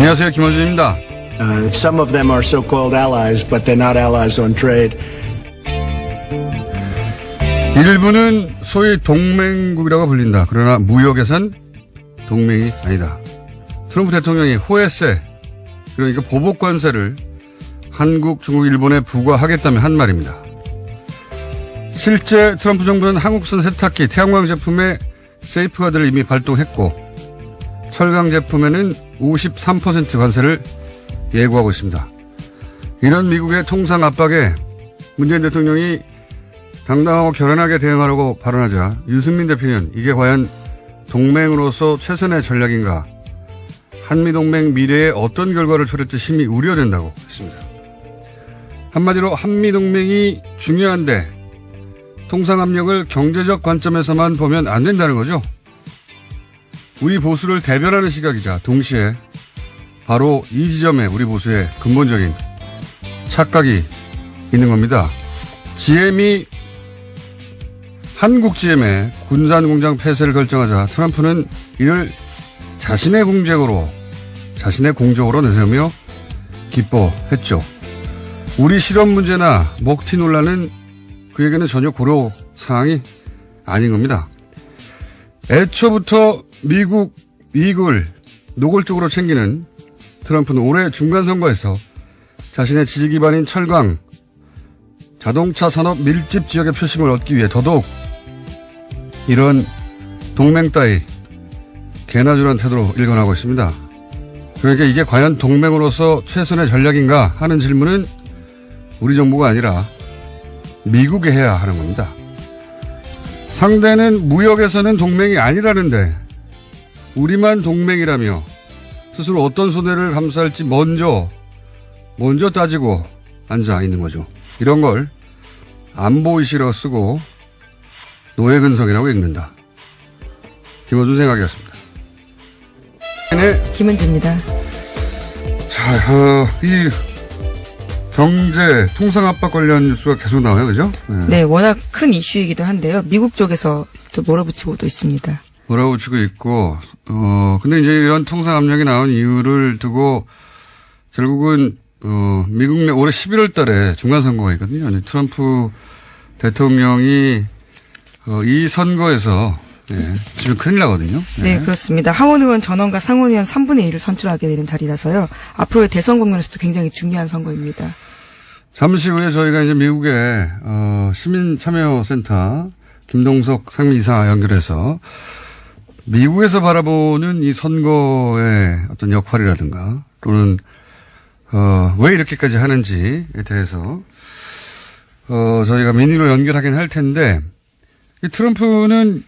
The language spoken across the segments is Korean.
안녕하세요. 김원준입니다. Some of them are so-called allies, but they're not allies on trade. 일부는 소위 동맹국이라고 불린다. 그러나 무역에선 동맹이 아니다. 트럼프 대통령이 호혜세, 그러니까 보복관세를 한국, 중국, 일본에 부과하겠다며 한 말입니다. 실제 트럼프 정부는 한국산 세탁기, 태양광 제품에 세이프가드를 이미 발동했고 철강 제품에는 53% 관세를 예고하고 있습니다. 이런 미국의 통상 압박에 문재인 대통령이 당당하고 결연하게 대응하라고 발언하자 유승민 대표는 이게 과연 동맹으로서 최선의 전략인가, 한미동맹 미래에 어떤 결과를 초래할지 심히 우려된다고 했습니다. 한마디로 한미동맹이 중요한데 통상압력을 경제적 관점에서만 보면 안 된다는 거죠. 우리 보수를 대변하는 시각이자 동시에 바로 이 지점에 우리 보수의 근본적인 착각이 있는 겁니다. GM이 한국 GM의 군산 공장 폐쇄를 결정하자 트럼프는 이를 자신의 공적으로 내세우며 기뻐했죠. 우리 실업 문제나 먹튀 논란은 그에게는 전혀 고려 사항이 아닌 겁니다. 애초부터 미국 이익을 노골적으로 챙기는 트럼프는 올해 중간선거에서 자신의 지지 기반인 철강, 자동차 산업 밀집 지역의 표심을 얻기 위해 더더욱 이런 동맹 따위 개나 주는 태도로 일관하고 있습니다. 그러니까 이게 과연 동맹으로서 최선의 전략인가 하는 질문은 우리 정부가 아니라 미국이 해야 하는 겁니다. 상대는 무역에서는 동맹이 아니라는데 우리만 동맹이라며 스스로 어떤 손해를 감수할지 먼저 따지고 앉아 있는 거죠. 이런 걸 안보이시라고 쓰고 노예근성이라고 읽는다. 김어준 생각이었습니다. 네. 김은지입니다. 자, 이 경제 통상 압박 관련 뉴스가 계속 나와요, 그죠? 네, 워낙 큰 이슈이기도 한데요. 미국 쪽에서 또 몰아붙이고도 있습니다. 몰아붙이고 있고, 근데 이제 이런 통상 압력이 나온 이유를 두고 결국은 미국 내 올해 11월 달에 중간선거가 있거든요. 트럼프 대통령이 이 선거에서 지금 큰일 나거든요. 네, 그렇습니다. 하원 의원 전원과 상원 의원 3분의 1을 선출하게 되는 자리라서요. 앞으로의 대선 국면에서도 굉장히 중요한 선거입니다. 잠시 후에 저희가 이제 미국의 시민참여센터 김동석 상임이사 연결해서 미국에서 바라보는 이 선거의 어떤 역할이라든가 또는 왜 이렇게까지 하는지에 대해서 저희가 민의로 연결하긴 할 텐데, 이 트럼프는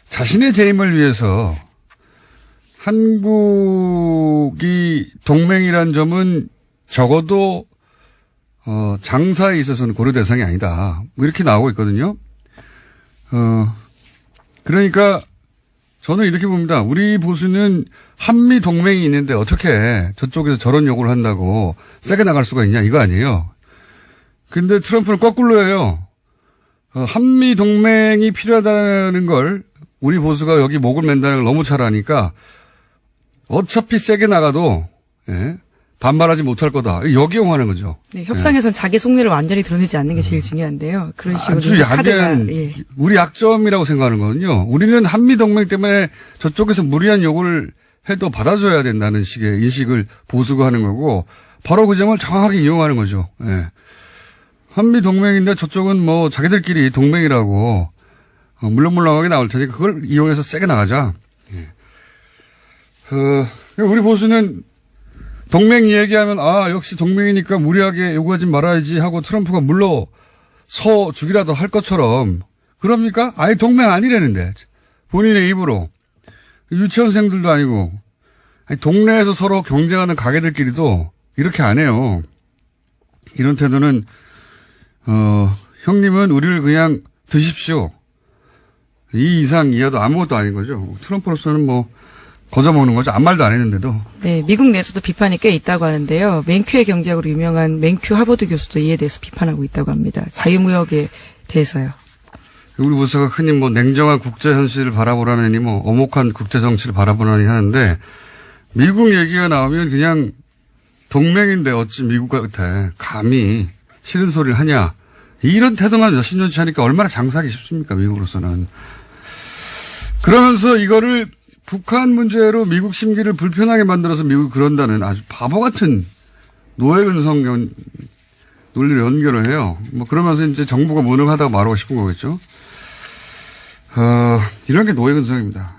자신의 재임을 위해서 한국이 동맹이란 점은 적어도 장사에 있어서는 고려 대상이 아니다, 뭐 이렇게 나오고 있거든요. 그러니까 저는 이렇게 봅니다. 우리 보수는 한미 동맹이 있는데 어떻게 저쪽에서 저런 요구를 한다고 세게 나갈 수가 있냐, 이거 아니에요. 근데 트럼프는 거꾸로 해요. 한미 동맹이 필요하다는 걸 우리 보수가 여기 목을 맨다는 걸 너무 잘 아니까 어차피 세게 나가도 반발하지 못할 거다, 역이용하는 거죠. 네, 협상에선 자기 속내를 완전히 드러내지 않는 게 제일 중요한데요. 그런 식으로 아주 약한 우리 약점이라고 생각하는 거는요. 우리는 한미 동맹 때문에 저쪽에서 무리한 요구를 해도 받아줘야 된다는 식의 인식을 보수가 하는 거고, 바로 그 점을 정확하게 이용하는 거죠. 한미 동맹인데 저쪽은 뭐 자기들끼리 동맹이라고 물렁물렁하게 나올 테니까 그걸 이용해서 세게 나가자. 우리 보수는 동맹 이야기하면 역시 동맹이니까 무리하게 요구하지 말아야지 하고 트럼프가 물러서 주기라도 할 것처럼, 그럽니까? 아예 동맹 아니라는데 본인의 입으로. 유치원생들도 아니고 동네에서 서로 경쟁하는 가게들끼리도 이렇게 안 해요. 이런 태도는 형님은 우리를 그냥 드십시오, 이 이상 이하도 아무것도 아닌 거죠. 트럼프로서는 뭐 거저 먹는 거죠. 아무 말도 안 했는데도. 네, 미국 내에서도 비판이 꽤 있다고 하는데요. 맨큐의 경제학으로 유명한 맨큐 하버드 교수도 이에 대해서 비판하고 있다고 합니다. 자유무역에 대해서요. 우리 보수가 흔히 뭐 냉정한 국제 현실을 바라보라느니 뭐 엄혹한 국제 정치를 바라보라니 하는데, 미국 얘기가 나오면 그냥 동맹인데 어찌 미국한테 감히 싫은 소리를 하냐. 이런 태도만 몇십 년치 하니까 얼마나 장사하기 쉽습니까, 미국으로서는. 그러면서 이거를 북한 문제로 미국 심기를 불편하게 만들어서 미국이 그런다는 아주 바보 같은 노예근성 논리를 연결을 해요. 뭐 그러면서 이제 정부가 무능하다고 말하고 싶은 거겠죠. 이런 게 노예근성입니다.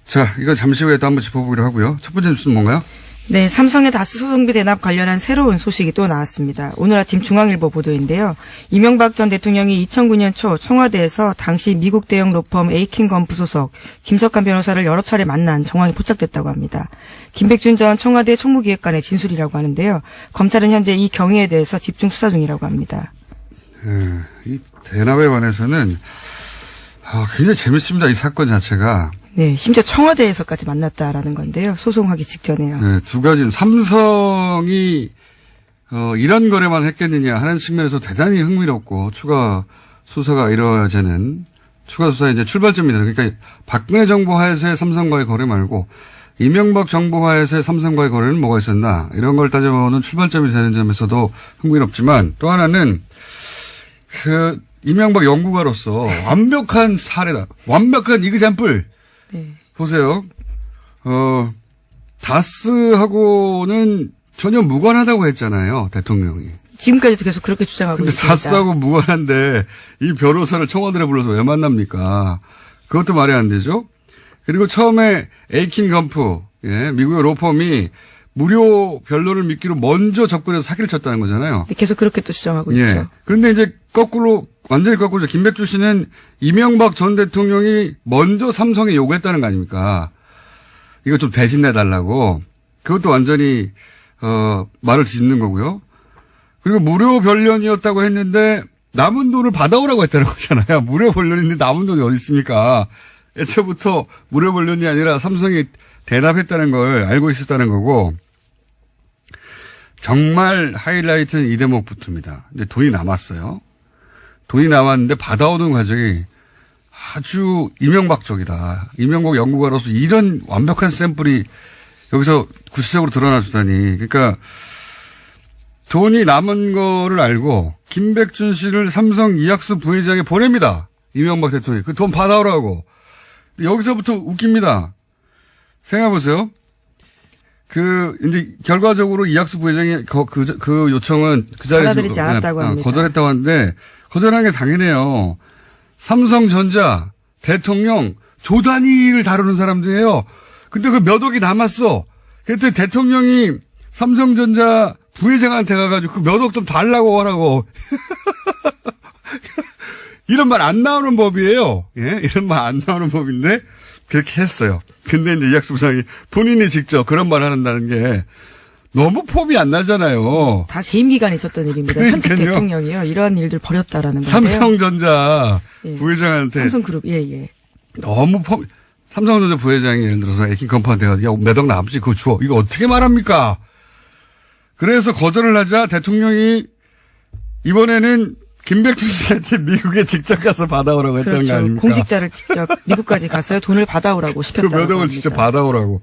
자, 이거 잠시 후에 또 한번 짚어보기로 하고요. 첫 번째 뉴스는 뭔가요? 네, 삼성의 다스 소송비 대납 관련한 새로운 소식이 또 나왔습니다. 오늘 아침 중앙일보 보도인데요. 이명박 전 대통령이 2009년 초 청와대에서 당시 미국 대형 로펌 에이킹건프 소속 김석환 변호사를 여러 차례 만난 정황이 포착됐다고 합니다. 김백준 전 청와대 총무기획관의 진술이라고 하는데요. 검찰은 현재 이 경위에 대해서 집중 수사 중이라고 합니다. 이 대납에 관해서는 굉장히 재밌습니다. 이 사건 자체가. 네, 심지어 청와대에서까지 만났다라는 건데요. 소송하기 직전에요. 네, 두 가지는 삼성이 이런 거래만 했겠느냐 하는 측면에서 대단히 흥미롭고 추가 수사가 이루어지는 추가 수사의 이제 출발점이다. 그러니까 박근혜 정부 하에서의 삼성과의 거래 말고 이명박 정부 하에서의 삼성과의 거래는 뭐가 있었나 이런 걸 따져보는 출발점이 되는 점에서도 흥미롭지만 또 하나는 이명박 연구가로서 완벽한 사례다. 완벽한 이그젬플. 네. 보세요. 다스하고는 전혀 무관하다고 했잖아요. 대통령이. 지금까지도 계속 그렇게 주장하고 근데 있습니다. 다스하고 무관한데 이 변호사를 청와대에 불러서 왜 만납니까? 그것도 말이 안 되죠. 그리고 처음에 에이킨 건프, 미국의 로펌이 무료 변론을 미끼로 먼저 접근해서 사기를 쳤다는 거잖아요. 네, 계속 그렇게 또 주장하고 있죠. 그런데 이제 완전히 거꾸로 김백주 씨는 이명박 전 대통령이 먼저 삼성에 요구했다는 거 아닙니까? 이거 좀 대신해달라고. 그것도 완전히, 말을 짓는 거고요. 그리고 무료 변론이었다고 했는데 남은 돈을 받아오라고 했다는 거잖아요. 무료 변론인데 남은 돈이 어디 있습니까? 애초부터 무료 변론이 아니라 삼성이 대납했다는 걸 알고 있었다는 거고. 정말 하이라이트는 이 대목부터입니다. 근데 돈이 남았어요. 돈이 나왔는데 받아오는 과정이 아주 이명박적이다. 이명박 연구가로서 이런 완벽한 샘플이 여기서 구체적으로 드러나 주다니. 그러니까 돈이 남은 거를 알고 김백준 씨를 삼성 이학수 부회장에 보냅니다. 이명박 대통령이. 그 돈 받아오라고. 여기서부터 웃깁니다. 생각해보세요. 이제 결과적으로 이학수 부회장이 그 요청은 그 자리에서 받아들이지 않았다고 합니다. 거절했다고 하는데 거절한 게 당연해요. 삼성전자 대통령 조 단위를 다루는 사람들이에요. 근데 그 몇 억이 남았어. 그랬더니 대통령이 삼성전자 부회장한테 가가지고 그 몇 억 좀 달라고 하라고. 이런 말 안 나오는 법이에요. 예? 이런 말 안 나오는 법인데 그렇게 했어요. 근데 이제 이학수 부장이 본인이 직접 그런 말 한다는 게 너무 폼이 안 나잖아요. 다 재임 기간에 있었던 일입니다. 현직 대통령이요. 이러한 일들 벌였다라는 건데요. 삼성전자 부회장한테 삼성그룹 너무 삼성전자 부회장이 예를 들어서 에이킹컴퍼한테 야 몇 억 남지 그거 줘. 이거 어떻게 말합니까? 그래서 거절을 하자 대통령이 이번에는 김백준 씨한테 미국에 직접 가서 받아오라고 했다는 거 아닙니까? 공직자를 직접 미국까지 가서요. 돈을 받아오라고 시켰다고 그 몇 억을 합니다. 직접 받아오라고.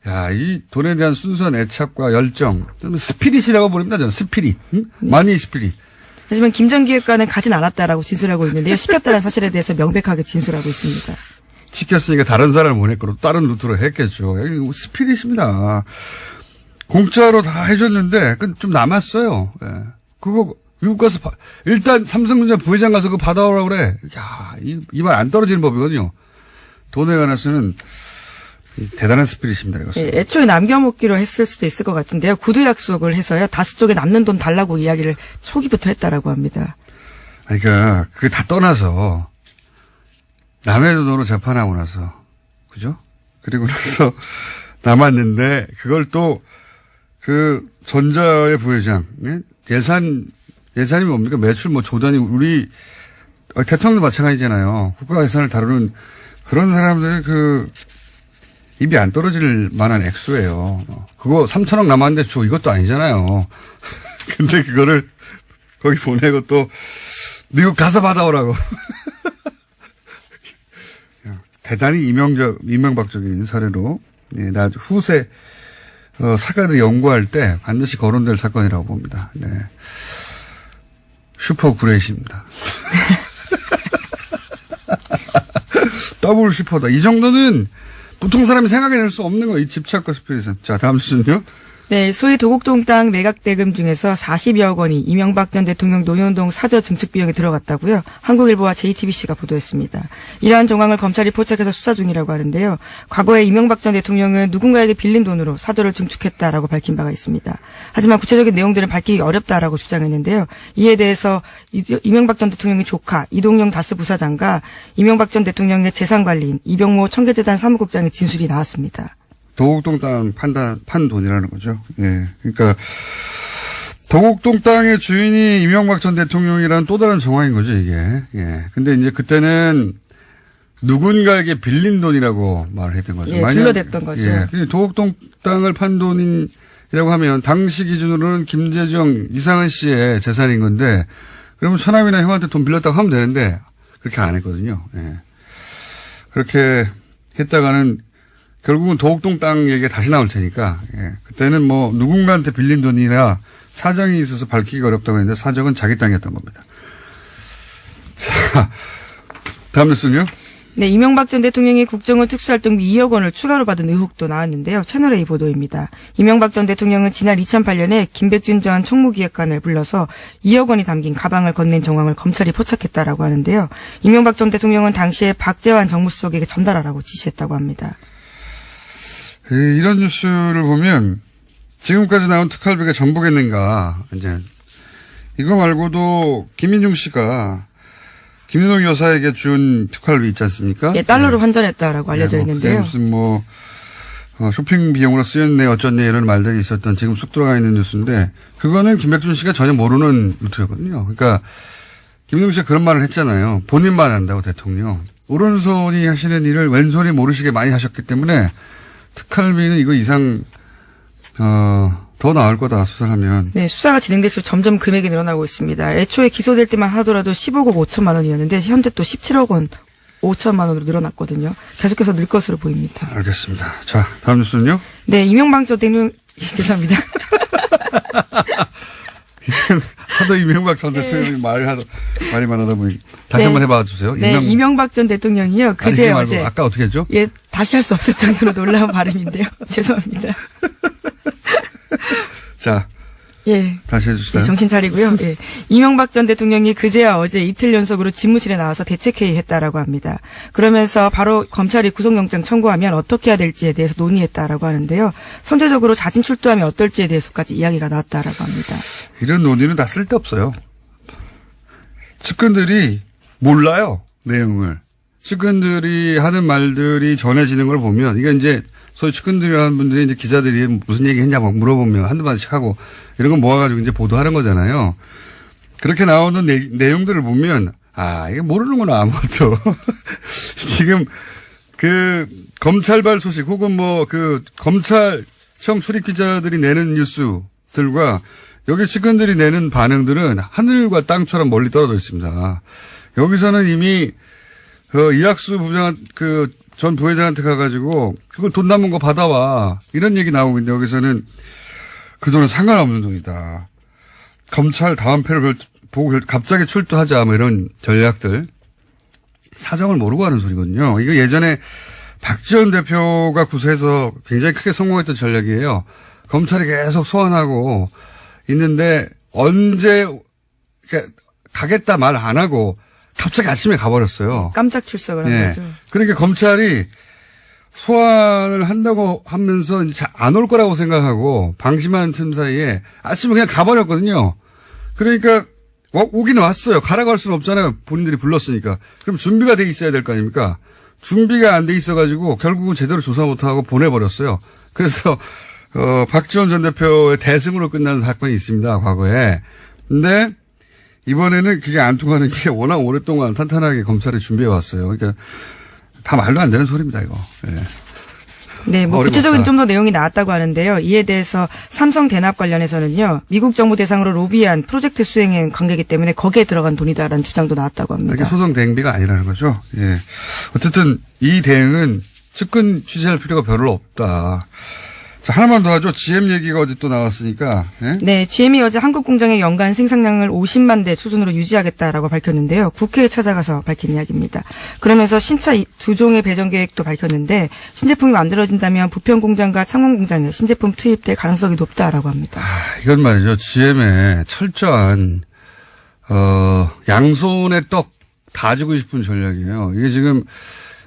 야, 이 돈에 대한 순수한 애착과 열정. 스피릿이라고 부릅니다. 저는 스피릿. 응? 많이 스피릿. 하지만 김 전 기획관은 가진 않았다라고 진술하고 있는데요. 시켰다는 사실에 대해서 명백하게 진술하고 있습니다. 시켰으니까 다른 사람을 보냈고 다른 루트로 했겠죠. 여기 스피릿입니다. 공짜로 다 해줬는데 좀 남았어요. 예. 그거 미국 가서 일단 삼성전자 부회장 가서 그거 받아오라고 그래. 야, 이 말 안 떨어지는 법이거든요. 돈에 관해서는 대단한 스피릿입니다. 이것은. 예, 애초에 남겨먹기로 했을 수도 있을 것 같은데요. 구두 약속을 해서요. 다스 쪽에 남는 돈 달라고 이야기를 초기부터 했다라고 합니다. 그러니까 그게 다 떠나서 남의 돈으로 재판하고 나서 그죠? 그리고 나서 남았는데 그걸 또 그 전자의 부회장 예산이 뭡니까? 매출 조단위 우리 대통령도 마찬가지잖아요. 국가 예산을 다루는 그런 사람들의 입이 안 떨어질 만한 액수예요. 그거 3천억 남았는데 줘 이것도 아니잖아요. 근데 그거를 거기 보내고 또 미국 가서 받아오라고. 대단히 이명박적인 사례로 예, 나 후세 사과를 연구할 때 반드시 거론될 사건이라고 봅니다. 네. 슈퍼 구레이시입니다. 더블 슈퍼다. 이 정도는 보통 사람이 생각해낼 수 없는 거, 이 집착과 스피릿은. 자, 다음 순요. 네, 소위 도곡동 땅 매각 대금 중에서 40여 원이 이명박 전 대통령 노년동 사저 증축 비용에 들어갔다고요. 한국일보와 JTBC가 보도했습니다. 이러한 정황을 검찰이 포착해서 수사 중이라고 하는데요. 과거에 이명박 전 대통령은 누군가에게 빌린 돈으로 사저를 증축했다라고 밝힌 바가 있습니다. 하지만 구체적인 내용들은 밝히기 어렵다라고 주장했는데요. 이에 대해서 이명박 전 대통령의 조카 이동영 다스 부사장과 이명박 전 대통령의 재산관리인 이병모 청계재단 사무국장의 진술이 나왔습니다. 도곡동 땅 판 돈이라는 거죠. 예. 그러니까, 도곡동 땅의 주인이 이명박 전 대통령이라는 또 다른 정황인 거죠, 이게. 예. 근데 이제 그때는 누군가에게 빌린 돈이라고 말을 했던 거죠. 예, 둘러댔던 거죠. 예. 도곡동 땅을 판 돈이라고 하면 당시 기준으로는 김재정, 이상은 씨의 재산인 건데, 그러면 처남이나 형한테 돈 빌렸다고 하면 되는데, 그렇게 안 했거든요. 예. 그렇게 했다가는 결국은 도곡동 땅 얘기가 다시 나올 테니까, 예. 그때는 뭐, 누군가한테 빌린 돈이라 사정이 있어서 밝히기가 어렵다고 했는데, 사정은 자기 땅이었던 겁니다. 자, 다음 뉴스는요? 네, 이명박 전 대통령이 국정원 특수활동비 2억 원을 추가로 받은 의혹도 나왔는데요. 채널A 보도입니다. 이명박 전 대통령은 지난 2008년에 김백준 전 총무기획관을 불러서 2억 원이 담긴 가방을 건넨 정황을 검찰이 포착했다라고 하는데요. 이명박 전 대통령은 당시에 박재환 정무수석에게 전달하라고 지시했다고 합니다. 이런 뉴스를 보면 지금까지 나온 특활비가 전부겠는가. 이제 이거 말고도 김민중 씨가 김윤옥 여사에게 준 특활비 있지 않습니까? 예, 달러로 환전했다라고 알려져 있는데요. 무슨 쇼핑 비용으로 쓰였네 어쩌네 이런 말들이 있었던 지금 쑥 들어가 있는 뉴스인데 그거는 김백준 씨가 전혀 모르는 루트였거든요. 그러니까 김민중 씨가 그런 말을 했잖아요. 본인만 안다고 대통령. 오른손이 하시는 일을 왼손이 모르시게 많이 하셨기 때문에 특활비는 이거 이상 더 나을 거다 수사하면. 네, 수사가 진행될수록 점점 금액이 늘어나고 있습니다. 애초에 기소될 때만 하더라도 15억 5천만 원이었는데 현재 또 17억 원 5천만 원으로 늘어났거든요. 계속해서 늘 것으로 보입니다. 알겠습니다. 자, 다음 뉴스는요? 네, 이명박 전 대통령 죄송합니다. 하도 이명박 전 대통령이 말만 하다 보니 다시 네. 한번 해봐 주세요. 네, 이명박 전 대통령이요. 그제 어제 아까 어떻게 했죠? 예, 다시 할 수 없을 정도로 놀라운 발음인데요. 죄송합니다. 자, 예. 다시 해주시죠. 네, 정신 차리고요. 예. 이명박 전 대통령이 그제야 어제 이틀 연속으로 집무실에 나와서 대책회의 했다라고 합니다. 그러면서 바로 검찰이 구속영장 청구하면 어떻게 해야 될지에 대해서 논의했다라고 하는데요. 선제적으로 자진 출두하면 어떨지에 대해서까지 이야기가 나왔다라고 합니다. 이런 논의는 다 쓸데없어요. 측근들이 몰라요, 내용을. 측근들이 하는 말들이 전해지는 걸 보면, 이게 이제, 소위 측근들이라는 분들이 이제 기자들이 무슨 얘기 했냐고 물어보면 한두 마디씩 하고, 이런 거 모아가지고 이제 보도하는 거잖아요. 그렇게 나오는 내용들을 보면, 이게 모르는구나, 아무것도. 지금, 검찰발 소식, 혹은 검찰청 출입 기자들이 내는 뉴스들과, 여기 측근들이 내는 반응들은 하늘과 땅처럼 멀리 떨어져 있습니다. 여기서는 이미 이학수 부장 전 부회장한테 가가지고 그걸 돈 남은 거 받아와 이런 얘기 나오고 있는데 여기서는 그 돈은 상관없는 돈이다. 검찰 다음 패를 보고 갑자기 출두하자 뭐 이런 전략들 사정을 모르고 하는 소리거든요. 이거 예전에 박지원 대표가 구세에서 굉장히 크게 성공했던 전략이에요. 검찰이 계속 소환하고 있는데 언제 가겠다 말 안 하고 갑자기 아침에 가버렸어요. 깜짝 출석을 한 거죠. 그러니까 검찰이 소환을 한다고 하면서 안 올 거라고 생각하고 방심하는 틈 사이에 아침에 그냥 가버렸거든요. 그러니까 오기는 왔어요. 가라고 할 수는 없잖아요. 본인들이 불렀으니까. 그럼 준비가 돼 있어야 될 거 아닙니까? 준비가 안 돼 있어가지고 결국은 제대로 조사 못하고 보내버렸어요. 그래서 박지원 전 대표의 대승으로 끝난 사건이 있습니다. 과거에. 근데 이번에는 그게 안 통하는 게 워낙 오랫동안 탄탄하게 검찰이 준비해 왔어요. 그러니까 다 말도 안 되는 소리입니다, 이거. 네. 네, 구체적인 좀 더 내용이 나왔다고 하는데요. 이에 대해서 삼성 대납 관련해서는요, 미국 정부 대상으로 로비한 프로젝트 수행의 관계이기 때문에 거기에 들어간 돈이다라는 주장도 나왔다고 합니다. 이게 소송 대행비가 아니라는 거죠. 예. 어쨌든 이 대응은 측근 취재할 필요가 별로 없다. 자, 하나만 더 하죠. GM 얘기가 어제 또 나왔으니까. 예? 네, GM이 어제 한국 공장의 연간 생산량을 50만 대 수준으로 유지하겠다라고 밝혔는데요. 국회에 찾아가서 밝힌 이야기입니다. 그러면서 신차 2종의 배정 계획도 밝혔는데 신제품이 만들어진다면 부평 공장과 창원 공장에 신제품 투입될 가능성이 높다라고 합니다. 이건 말이죠. GM의 철저한 양손의 떡 다 주고 싶은 전략이에요. 이게 지금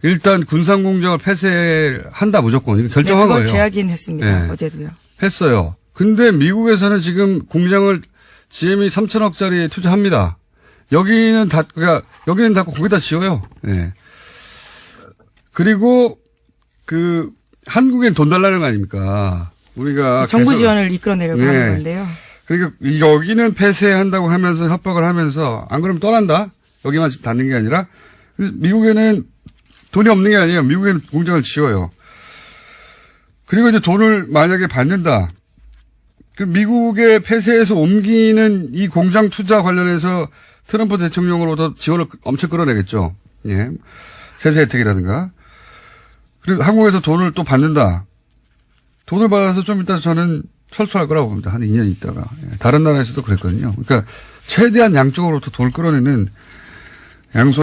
일단 군산공장을 폐쇄한다 무조건. 이거 결정한 그걸 거예요. 제하긴 했습니다. 네. 어제도요. 했어요. 근데 미국에서는 지금 공장을 GM이 3천억짜리 투자합니다. 여기는 그러니까 여기는 닫고 거기다 지어요. 예. 그리고 한국엔 돈 달라는 거 아닙니까? 우리가 정부 계속 지원을 이끌어내려고 네. 하는 건데요. 그러니까 여기는 폐쇄한다고 하면서 협박을 하면서 안 그러면 떠난다. 여기만 닫는 게 아니라 미국에는 돈이 없는 게 아니에요. 미국에는 공장을 지어요. 그리고 이제 돈을 만약에 받는다. 미국의 폐쇄에서 옮기는 이 공장 투자 관련해서 트럼프 대통령으로부터 지원을 엄청 끌어내겠죠. 예. 세제 혜택이라든가. 그리고 한국에서 돈을 또 받는다. 돈을 받아서 좀 이따 저는 철수할 거라고 봅니다. 한 2년 있다가. 예. 다른 나라에서도 그랬거든요. 그러니까 최대한 양쪽으로부터 돈을 끌어내는 양손